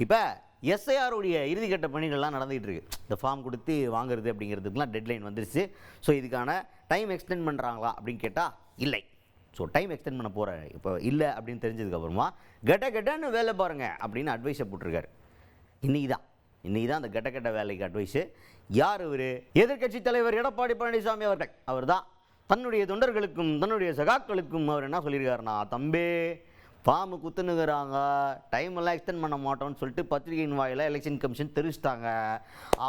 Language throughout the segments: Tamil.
இப்போ எஸ்ஐஆருடைய இறுதிக்கட்ட பணிகள்லாம் நடந்துகிட்டு இருக்கு. இந்த ஃபார்ம் கொடுத்து வாங்குறது அப்படிங்கிறதுக்குலாம் டெட்லைன் வந்துருச்சு. ஸோ இதுக்கான டைம் எக்ஸ்டெண்ட் பண்ணுறாங்களா அப்படின்னு கேட்டால் இல்லை. ஸோ டைம் எக்ஸ்டெண்ட் பண்ண போகிற இப்போ இல்லை அப்படின்னு தெரிஞ்சதுக்கப்புறமா கெட்டன்னு வேலை பாருங்கள் அப்படின்னு அட்வைஸை போட்டிருக்காரு. இன்றைக்கி தான் அந்த கெட்ட வேலைக்கு அட்வைஸு. யார் இவர்? எதிர்க்கட்சி தலைவர் எடப்பாடி பழனிசாமி அவர்கள். அவர் தான் தன்னுடைய தொண்டர்களுக்கும் தன்னுடைய சகாக்களுக்கும் அவர் என்ன சொல்லியிருக்காருன்னா, தம்பி ஃபார்மு குத்துனுங்கிறாங்க, டைம் எல்லாம் எக்ஸ்டெண்ட் பண்ண மாட்டோம்னு சொல்லிட்டு பத்திரிகையின் வாயில எலெக்ஷன் கமிஷன் தெரிவிச்சிட்டாங்க.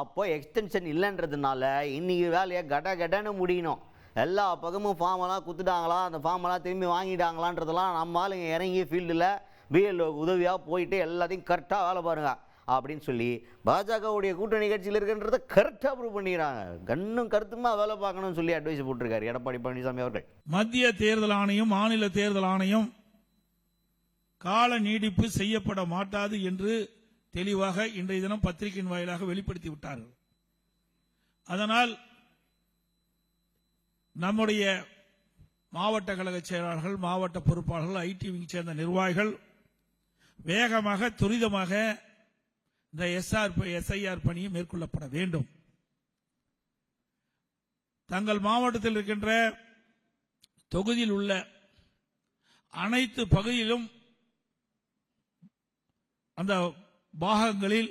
அப்போ எக்ஸ்டென்ஷன் இல்லைன்றதுனால இன்றைக்கி வேலையை கெட்டன்னு முடியணும். எல்லா பக்கமும் ஃபார்மெல்லாம் குத்துட்டாங்களா, அந்த ஃபார்மெல்லாம் திரும்பி வாங்கிட்டாங்களான்றதெல்லாம் நம்ம ஆளுங்க இறங்கி ஃபீல்டில் பிஎல்ஓ உதவியாக போயிட்டு எல்லாத்தையும் கரெக்டாக வேலை பாருங்க அப்படின்னு சொல்லி பாஜகவுடைய கூட்டணி கட்சியில் இருக்கின்றதை கரெக்டாக ப்ரூவ் பண்ணிக்கிறாங்க. கண்ணும் கருத்துமா வேலை பார்க்கணும்னு சொல்லி அட்வைஸ் போட்டிருக்காரு எடப்பாடி பழனிசாமி அவர்கள். மத்திய தேர்தல் ஆணையம், மாநில தேர்தல் ஆணையம் கால நீடிப்பு செய்யப்பட மாட்டாது என்று தெளிவாக இன்றைய தினம் பத்திரிகையின் வாயிலாக வெளிப்படுத்தி விட்டார்கள். அதனால் நம்முடைய மாவட்ட கழக செயலாளர்கள், மாவட்ட பொறுப்பாளர்கள், ஐடி விங் சேர்ந்த நிர்வாகிகள் வேகமாக துரிதமாக இந்த எஸ்ஐஆர் பணியை மேற்கொள்ளப்பட வேண்டும். தங்கள் மாவட்டத்தில் இருக்கின்ற தொகுதியில் உள்ள அனைத்து பகுதியிலும் அந்த பாகங்களில்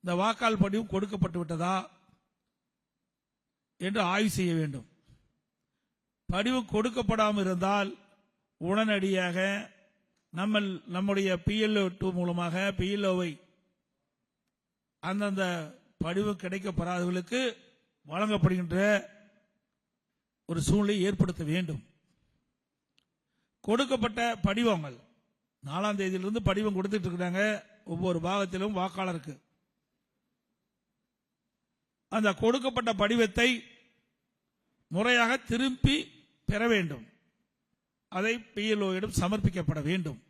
இந்த வாக்காளர் படிவு கொடுக்கப்பட்டு விட்டதா என்று ஆய்வு செய்ய வேண்டும். படிவு கொடுக்கப்படாமல் இருந்தால் உடனடியாக நம்முடைய PLO2 மூலமாக PLOவை அந்தந்த படிவு கிடைக்கப்படாதவர்களுக்கு வழங்கப்படுகின்ற ஒரு சூழ்நிலை ஏற்படுத்த வேண்டும். கொடுக்கப்பட்ட படிவங்கள் 4ஆம் தேதியிலிருந்து படிவம் கொடுத்துட்டு இருக்காங்க. ஒவ்வொரு பாகத்திலும் வாக்காளருக்கு அந்த கொடுக்கப்பட்ட படிவத்தை முறையாக திருப்பி பெற வேண்டும். அதை PLOவிடம் சமர்ப்பிக்கப்பட வேண்டும்.